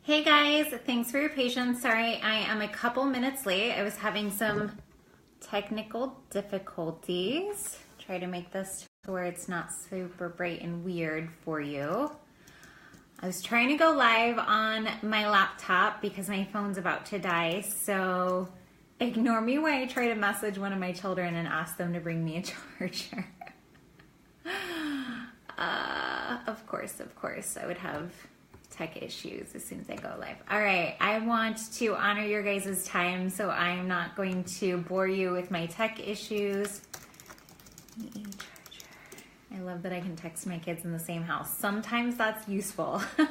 Hey guys, thanks for your patience. Sorry, I am a couple minutes late. I was having some technical difficulties. Try to make this to where it's not super bright and weird for you. I was trying to go live on my laptop because my phone's about to die, so ignore me when I try to message one of my children and ask them to bring me a charger. Of course, I would have tech issues as soon as I go live. All right, I want to honor your guys' time, so I'm not going to bore you with my tech issues. I love that I can text my kids in the same house. Sometimes that's useful. All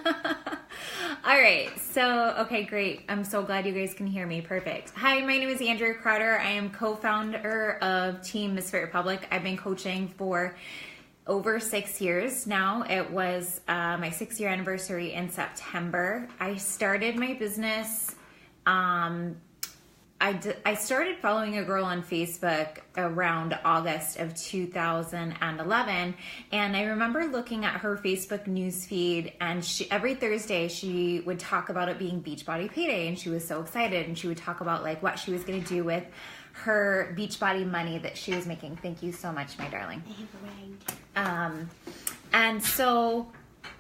right, so, okay, great. I'm so glad you guys can hear me. Perfect. Hi, my name is Andrea Crowder. I am co-founder of Team Misfit Republic. I've been coaching for over 6 years now. It was my 6-year anniversary in September. I started my business. I started following a girl on Facebook around August of 2011, and I remember looking at her Facebook newsfeed, and every Thursday she would talk about it being Beachbody Payday, and she was so excited, and she would talk about like what she was going to do with her Beachbody money that she was making. Thank you so much, my darling. And so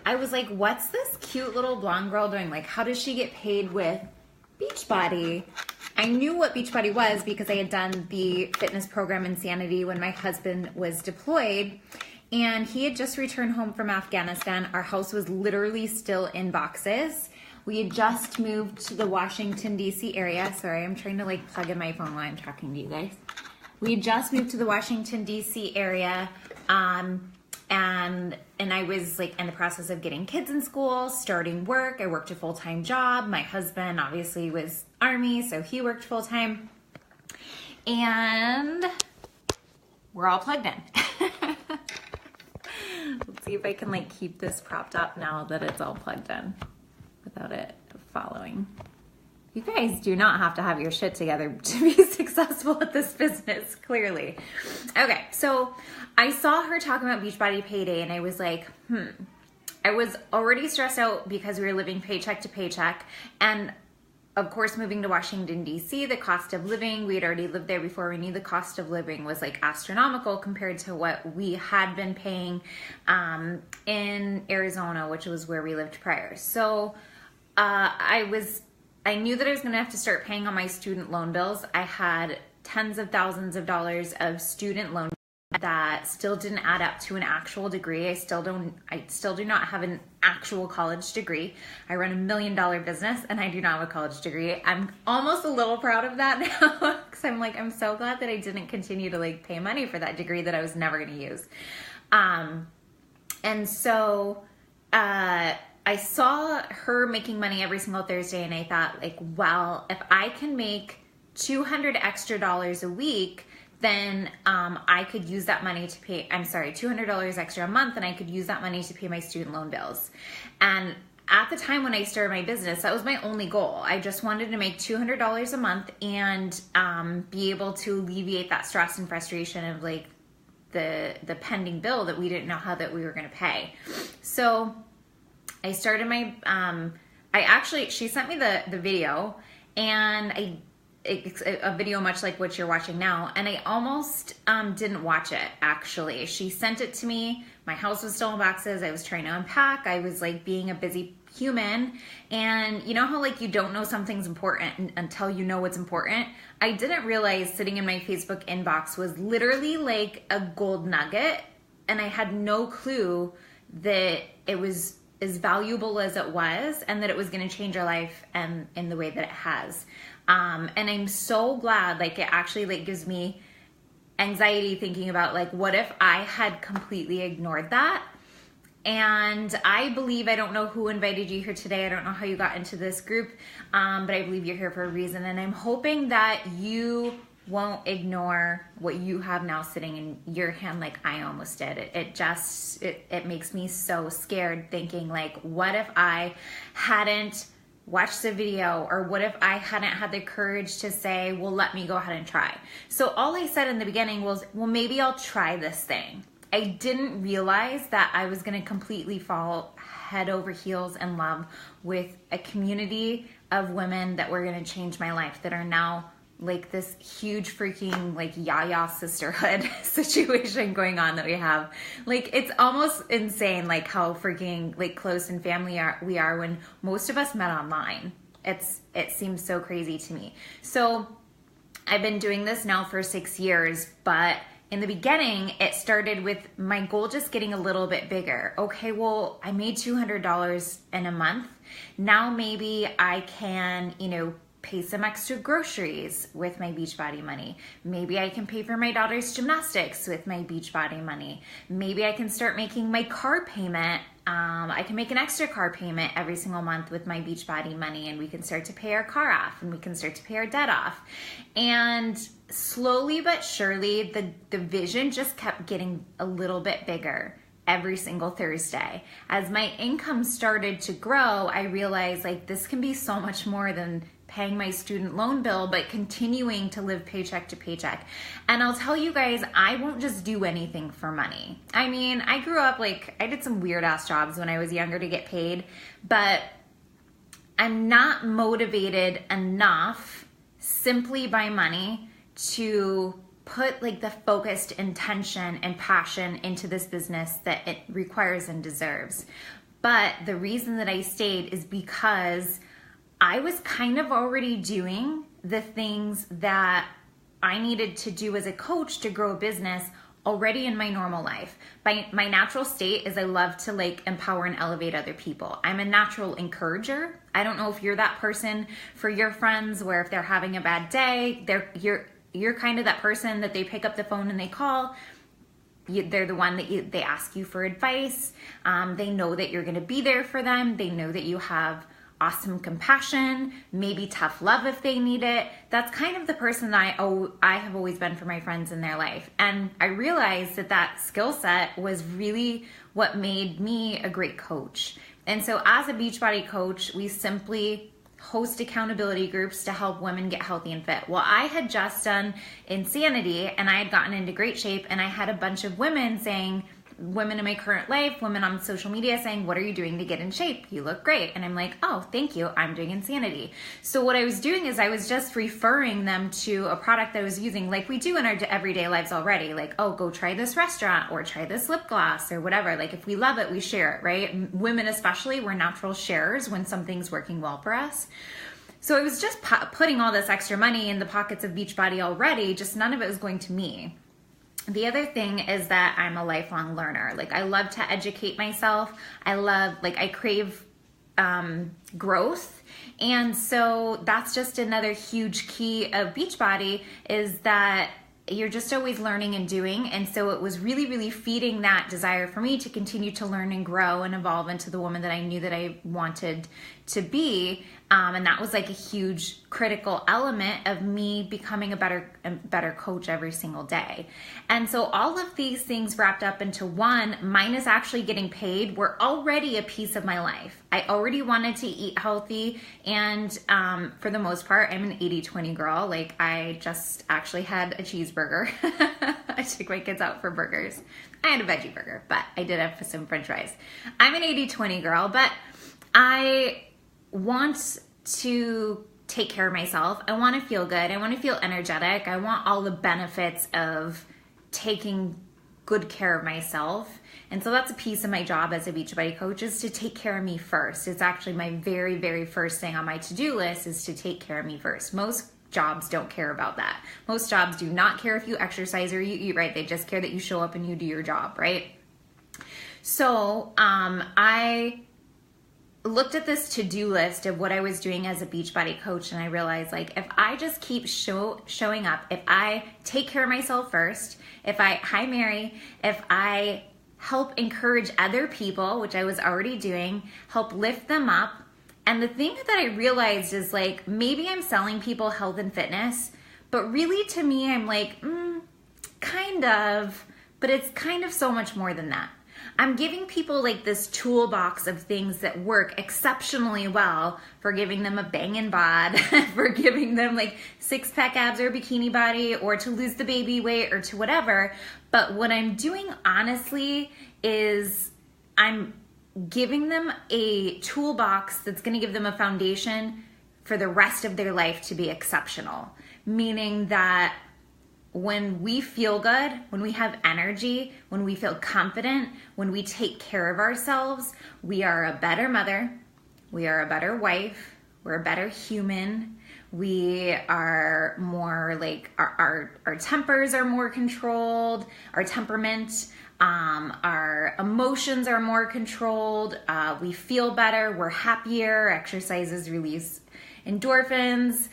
I was like, what's this cute little blonde girl doing? Like, how does she get paid with Beachbody? I knew what Beachbody was because I had done the fitness program Insanity when my husband was deployed, and he had just returned home from Afghanistan. Our house was literally still in boxes. We had just moved to the Washington, D.C. area. Sorry, I'm trying to like plug in my phone while I'm talking to you guys. We had just moved to the Washington, D.C. area, and I was like in the process of getting kids in school, starting work. I worked a full-time job. My husband obviously was Army, so he worked full-time. And we're all plugged in. Let's see if I can like keep this propped up now that it's all plugged in without it following. You guys do not have to have your shit together to be successful at this business, clearly. Okay, so I saw her talking about Beachbody Payday, and I was like, I was already stressed out because we were living paycheck to paycheck. And of course, moving to Washington, D.C., the cost of living, we had already lived there before. We knew the cost of living was like astronomical compared to what we had been paying in Arizona, which was where we lived prior. So I knew that I was going to have to start paying on my student loan bills. I had tens of thousands of dollars of student loan that still didn't add up to an actual degree. I still do not have an actual college degree. I run $1 million business and I do not have a college degree. I'm almost a little proud of that now because I'm so glad that I didn't continue to like pay money for that degree that I was never going to use. And so, I saw her making money every single Thursday, and I thought, like, well, if I can make $200 extra a week, then I could use that money to pay, $200 extra a month, and I could use that money to pay my student loan bills. And at the time when I started my business, that was my only goal. I just wanted to make $200 a month and be able to alleviate that stress and frustration of like the pending bill that we didn't know how that we were going to pay. So I started my, she sent me the video, and a video much like what you're watching now, and I almost didn't watch it, actually. She sent it to me. My house was still in boxes. I was trying to unpack. I was like being a busy human, and you know how like you don't know something's important until you know what's important? I didn't realize sitting in my Facebook inbox was literally like a gold nugget, and I had no clue that it was as valuable as it was, and that it was going to change our life and in the way that it has. And I'm so glad, like it actually like gives me anxiety thinking about like, what if I had completely ignored that? And I believe, I don't know who invited you here today. I don't know how you got into this group, but I believe you're here for a reason. And I'm hoping that you won't ignore what you have now sitting in your hand like I almost did. It makes me so scared thinking like, what if I hadn't watched the video, or what if I hadn't had the courage to say, well, let me go ahead and try. So all I said in the beginning was, well, maybe I'll try this thing. I didn't realize that I was going to completely fall head over heels in love with a community of women that were going to change my life, that are now like this huge freaking like yaya sisterhood situation going on that we have. Like, it's almost insane like how freaking like close and family we are when most of us met online. It seems so crazy to me. So I've been doing this now for 6 years, but in the beginning, it started with my goal just getting a little bit bigger. Okay, well, I made $200 in a month. Now maybe I can, pay some extra groceries with my Beachbody money. Maybe I can pay for my daughter's gymnastics with my Beachbody money. Maybe I can start making my car payment. I can make an extra car payment every single month with my Beachbody money, and we can start to pay our car off, and we can start to pay our debt off. And slowly but surely, the vision just kept getting a little bit bigger every single Thursday. As my income started to grow, I realized like this can be so much more than paying my student loan bill, but continuing to live paycheck to paycheck. And I'll tell you guys, I won't just do anything for money. I mean, I grew up like, I did some weird ass jobs when I was younger to get paid, but I'm not motivated enough simply by money to put like the focused intention and passion into this business that it requires and deserves. But the reason that I stayed is because I was kind of already doing the things that I needed to do as a coach to grow a business already in my normal life. My natural state is I love to like empower and elevate other people. I'm a natural encourager. I don't know if you're that person for your friends where if they're having a bad day, you're kind of that person that they pick up the phone and they call. They're the one that they ask you for advice. They know that you're going to be there for them. They know that you have awesome compassion, maybe tough love if they need it. That's kind of the person that I have always been for my friends in their life. And I realized that skill set was really what made me a great coach. And so as a Beachbody coach, we simply host accountability groups to help women get healthy and fit. Well, I had just done Insanity and I had gotten into great shape, and I had a bunch of women in my current life, women on social media saying, what are you doing to get in shape? You look great. And I'm like, oh, thank you. I'm doing Insanity. So what I was doing is I was just referring them to a product that I was using like we do in our everyday lives already. Like, oh, go try this restaurant or try this lip gloss or whatever. Like if we love it, we share it, right? Women especially, we're natural sharers when something's working well for us. So I was just putting all this extra money in the pockets of Beachbody already, just none of it was going to me. The other thing is that I'm a lifelong learner. Like I love to educate myself. I crave growth. And so that's just another huge key of Beachbody, is that you're just always learning and doing. And so it was really, really feeding that desire for me to continue to learn and grow and evolve into the woman that I knew that I wanted to be. And that was like a huge critical element of me becoming a better coach every single day. And so all of these things wrapped up into one, minus actually getting paid, were already a piece of my life. I already wanted to eat healthy. And for the most part, I'm an 80-20 girl. Like I just actually had a cheeseburger. I took my kids out for burgers. I had a veggie burger, but I did have some french fries. I'm an 80-20 girl, but I want to take care of myself. I want to feel good. I want to feel energetic. I want all the benefits of taking good care of myself. And so that's a piece of my job as a Beachbody coach, is to take care of me first. It's actually my very, very first thing on my to-do list, is to take care of me first. Most jobs don't care about that. Most jobs do not care if you exercise or you eat right. They just care that you show up and you do your job, right? So I looked at this to-do list of what I was doing as a Beachbody coach, and I realized, like, if I just keep showing up, if I take care of myself first, if I help encourage other people, which I was already doing, help lift them up. And the thing that I realized is, like, maybe I'm selling people health and fitness, but really to me, I'm like, kind of, but it's kind of so much more than that. I'm giving people like this toolbox of things that work exceptionally well for giving them a banging bod, for giving them like six-pack abs or a bikini body, or to lose the baby weight, or to whatever. But what I'm doing honestly is I'm giving them a toolbox that's going to give them a foundation for the rest of their life to be exceptional. Meaning that when we feel good, when we have energy, when we feel confident, when we take care of ourselves, we are a better mother, we are a better wife, we're a better human, we are more like, our tempers are more controlled, our temperament, our emotions are more controlled, we feel better, we're happier, exercises release endorphins.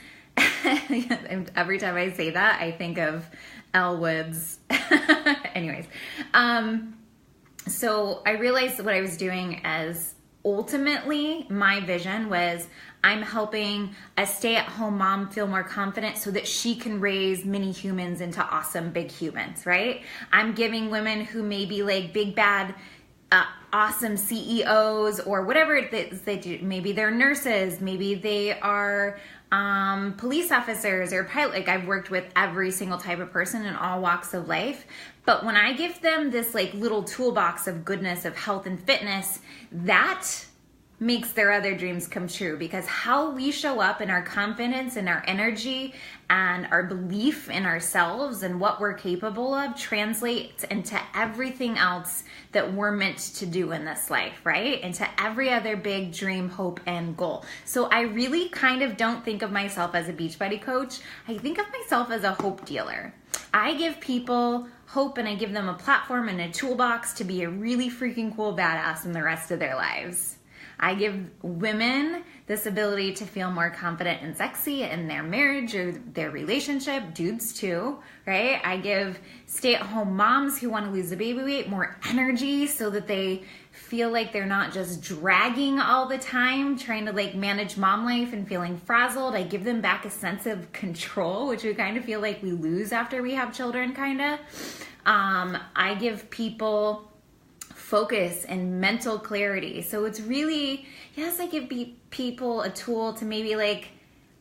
Every time I say that, I think of Elle Woods. Anyways, so I realized what I was doing as ultimately my vision was I'm helping a stay-at-home mom feel more confident so that she can raise mini humans into awesome big humans, right? I'm giving women who may be like big bad awesome CEOs or whatever it is they do. Maybe they're nurses, maybe they are police officers or pilot. Like I've worked with every single type of person in all walks of life. But when I give them this like little toolbox of goodness, of health and fitness, that makes their other dreams come true, because how we show up in our confidence and our energy and our belief in ourselves and what we're capable of translates into everything else that we're meant to do in this life, right? Into every other big dream, hope, and goal. So I really kind of don't think of myself as a Beachbody coach. I think of myself as a hope dealer. I give people hope and I give them a platform and a toolbox to be a really freaking cool badass in the rest of their lives. I give women this ability to feel more confident and sexy in their marriage or their relationship, dudes too, right? I give stay-at-home moms who want to lose the baby weight more energy so that they feel like they're not just dragging all the time, trying to like manage mom life and feeling frazzled. I give them back a sense of control, which we kind of feel like we lose after we have children, kind of. I give people focus and mental clarity. So it's really, yes, I give people a tool to maybe like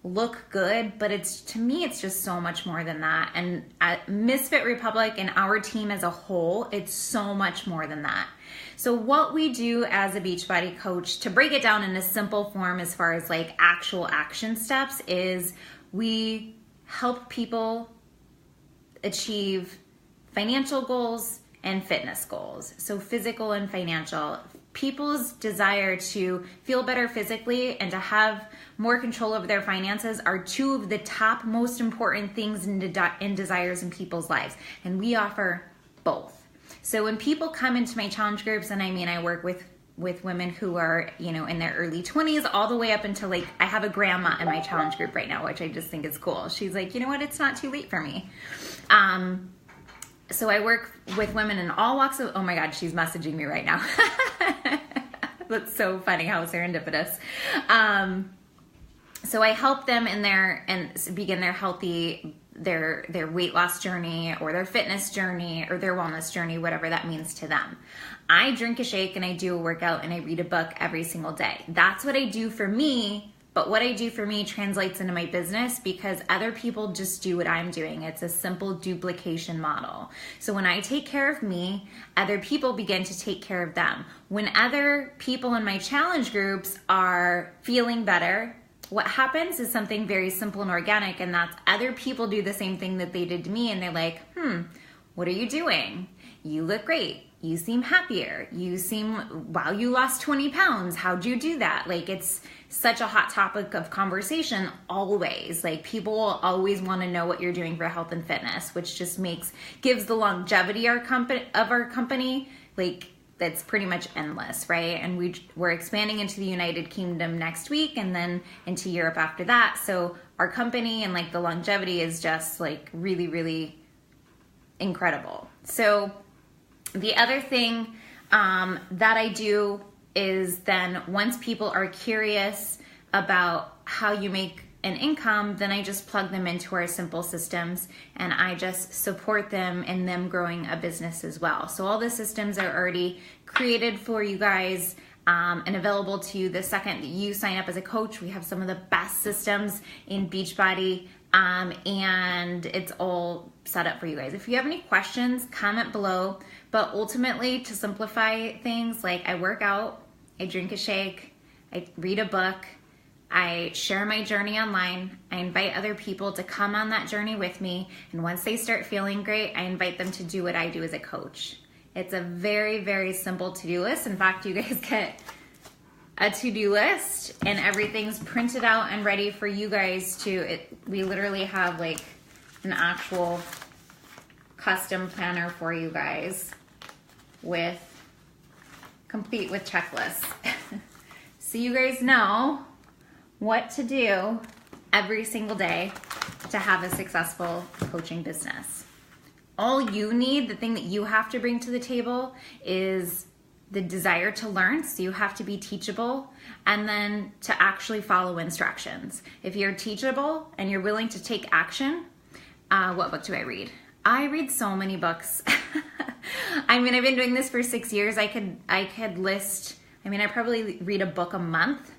look good, but to me, it's just so much more than that. And at Misfit Republic and our team as a whole, it's so much more than that. So what we do as a Beachbody coach, to break it down in a simple form as far as like actual action steps, is we help people achieve financial goals and fitness goals. So physical and financial. People's desire to feel better physically and to have more control over their finances are two of the top most important things and desires in people's lives. And we offer both. So when people come into my challenge groups, and I mean, I work with women who are, you know, in their early 20s all the way up until like, I have a grandma in my challenge group right now, which I just think is cool. She's like, you know what? It's not too late for me. So I work with women in all walks of, oh my God, she's messaging me right now. That's so funny how serendipitous. So I help them begin their healthy, their weight loss journey or their fitness journey or their wellness journey, whatever that means to them. I drink a shake and I do a workout and I read a book every single day. That's what I do for me. But what I do for me translates into my business because other people just do what I'm doing. It's a simple duplication model. So when I take care of me, other people begin to take care of them. When other people in my challenge groups are feeling better, what happens is something very simple and organic, and that's other people do the same thing that they did to me, and they're like, what are you doing? You look great. You seem happier. Wow, you lost 20 pounds. How'd you do that? Like, it's such a hot topic of conversation always. Like, people will always want to know what you're doing for health and fitness, which just gives the longevity of our company, like, that's pretty much endless, right? And we're expanding into the United Kingdom next week and then into Europe after that. So our company and like the longevity is just like really, really incredible. So the other thing that I do is then once people are curious about how you make an income, then I just plug them into our simple systems and I just support them in them growing a business as well. So all the systems are already created for you guys and available to you the second that you sign up as a coach. We have some of the best systems in Beachbody and it's all set up for you guys. If you have any questions, comment below. But ultimately, to simplify things, like I work out I drink a shake, I read a book, I share my journey online. I invite other people to come on that journey with me. And once they start feeling great, I invite them to do what I do as a coach. It's a very, very simple to-do list. In fact, you guys get a to-do list and everything's printed out and ready for you guys to, we literally have like an actual custom planner for you guys complete with checklists. So you guys know what to do every single day to have a successful coaching business. All you need, the thing that you have to bring to the table is the desire to learn. So you have to be teachable and then to actually follow instructions. If you're teachable and you're willing to take action, what book do I read? I read so many books. I mean, I've been doing this for 6 years. I could list, I probably read a book a month.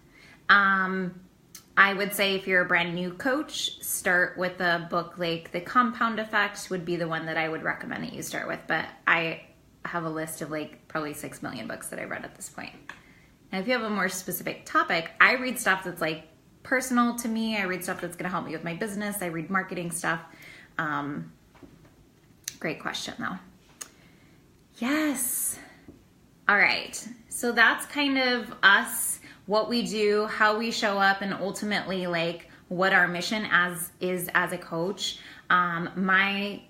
I would say if you're a brand new coach, start with a book like The Compound Effect would be the one that I would recommend that you start with. But I have a list of like probably 6 million books that I've read at this point. Now, if you have a more specific topic, I read stuff that's like personal to me. I read stuff that's going to help me with my business. I read marketing stuff. Great question though. Yes. All right. So that's kind of us, what we do, how we show up, and ultimately like what our mission is as a coach. My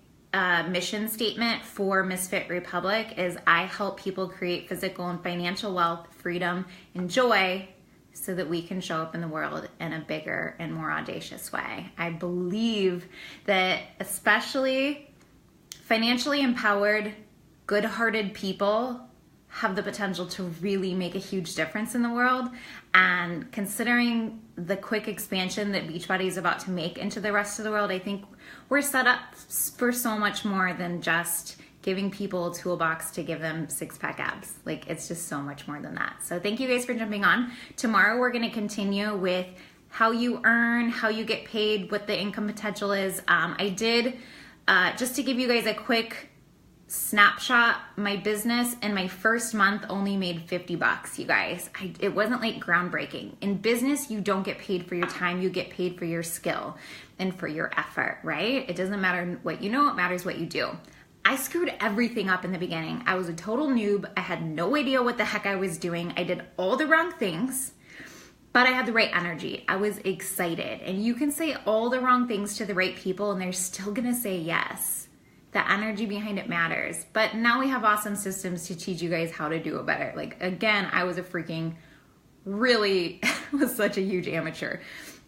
mission statement for Misfit Republic is I help people create physical and financial wealth, freedom, and joy so that we can show up in the world in a bigger and more audacious way. I believe that especially financially empowered, good-hearted people have the potential to really make a huge difference in the world. And considering the quick expansion that Beachbody is about to make into the rest of the world, I think we're set up for so much more than just giving people a toolbox to give them six-pack abs. Like, it's just so much more than that. So thank you guys for jumping on. Tomorrow we're going to continue with how you earn, how you get paid, what the income potential is. I did, just to give you guys a quick snapshot, my business in my first month only made $50, you guys. It wasn't like groundbreaking. In business, you don't get paid for your time, you get paid for your skill and for your effort, right? It doesn't matter what you know, it matters what you do. I screwed everything up in the beginning. I was a total noob. I had no idea what the heck I was doing. I did all the wrong things, but I had the right energy. I was excited. And you can say all the wrong things to the right people and they're still gonna say yes. The energy behind it matters. But now we have awesome systems to teach you guys how to do it better. Like, again, I was a freaking really was such a huge amateur.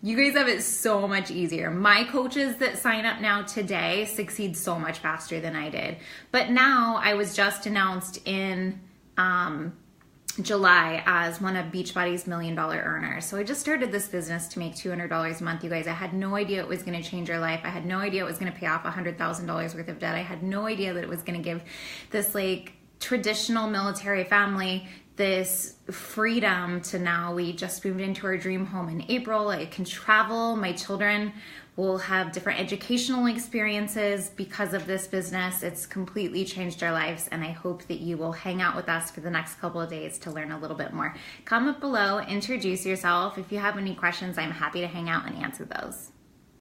You guys have it so much easier. My coaches that sign up now today succeed so much faster than I did. But now I was just announced in July as one of Beachbody's $1 million earners. So I just started this business to make $200 a month, you guys. I had no idea it was going to change your life. I had no idea it was going to pay off $100,000 worth of debt. I had no idea that it was going to give this like traditional military family this freedom to now we just moved into our dream home in April. I can travel. My children will have different educational experiences because of this business. It's completely changed our lives, and I hope that you will hang out with us for the next couple of days to learn a little bit more. Comment below, introduce yourself. If you have any questions, I'm happy to hang out and answer those.